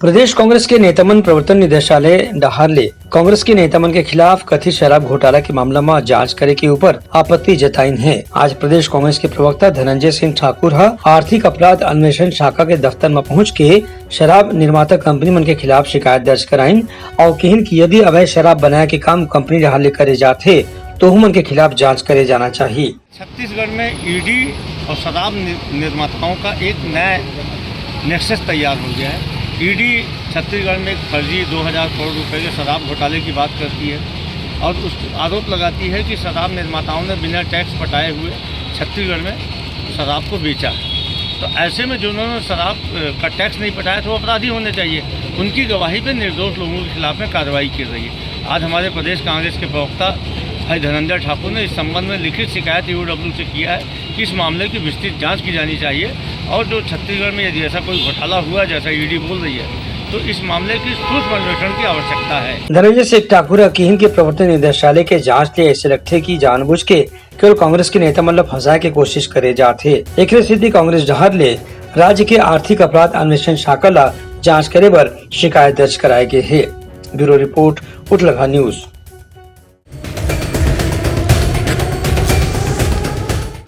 प्रदेश कांग्रेस के नेतामन प्रवर्तन निदेशालय डहारले कांग्रेस के नेतामन के खिलाफ कथित शराब घोटाला के मामला में जांच करे के ऊपर आपत्ति जताई है। आज प्रदेश कांग्रेस के प्रवक्ता धनंजय सिंह ठाकुर आर्थिक अपराध अन्वेषण शाखा के दफ्तर में पहुंच के शराब निर्माता कंपनी मन के खिलाफ शिकायत दर्ज कराइन और कहन की यदि अवैध शराब बनाए के काम कंपनी डहारले करे जाते तो उमन के खिलाफ जाँच करे जाना चाहिए। छत्तीसगढ़ में ईडी और शराब निर्माताओं का एक नया नेक्सस तैयार हो गया है। ईडी छत्तीसगढ़ में एक फर्जी 2000 करोड़ रुपए के शराब घोटाले की बात करती है और उस आरोप लगाती है कि शराब निर्माताओं ने बिना टैक्स पटाए हुए छत्तीसगढ़ में शराब को बेचा है। तो ऐसे में जिन्होंने शराब का टैक्स नहीं पटाया तो वो अपराधी होने चाहिए। उनकी गवाही पर निर्दोष लोगों के खिलाफ में कार्रवाई की रही है। आज हमारे प्रदेश कांग्रेस के प्रवक्ता भाई धनंजय ठाकुर ने इस संबंध में लिखित शिकायत ईओडब्ल्यू से किया है कि इस मामले की विस्तृत जांच की जानी चाहिए और जो छत्तीसगढ़ में यदि ऐसा कोई घोटाला हुआ जैसा ईडी बोल रही है तो इस मामले की सूक्ष्म अन्वेषण की आवश्यकता है। धनंजय सिंह ठाकुर कहन के प्रवर्तन निदेशालय के जांच ले ऐसे लगते की जानबूझ के केवल कांग्रेस के नेता मतलब फंसाए के कोशिश करे जाते। एक सिद्धि कांग्रेस डहारले राज्य के आर्थिक अपराध अन्वेषण शाखा ला जाँच करे बर शिकायत दर्ज कराए गए है। ब्यूरो रिपोर्ट उठलगा न्यूज।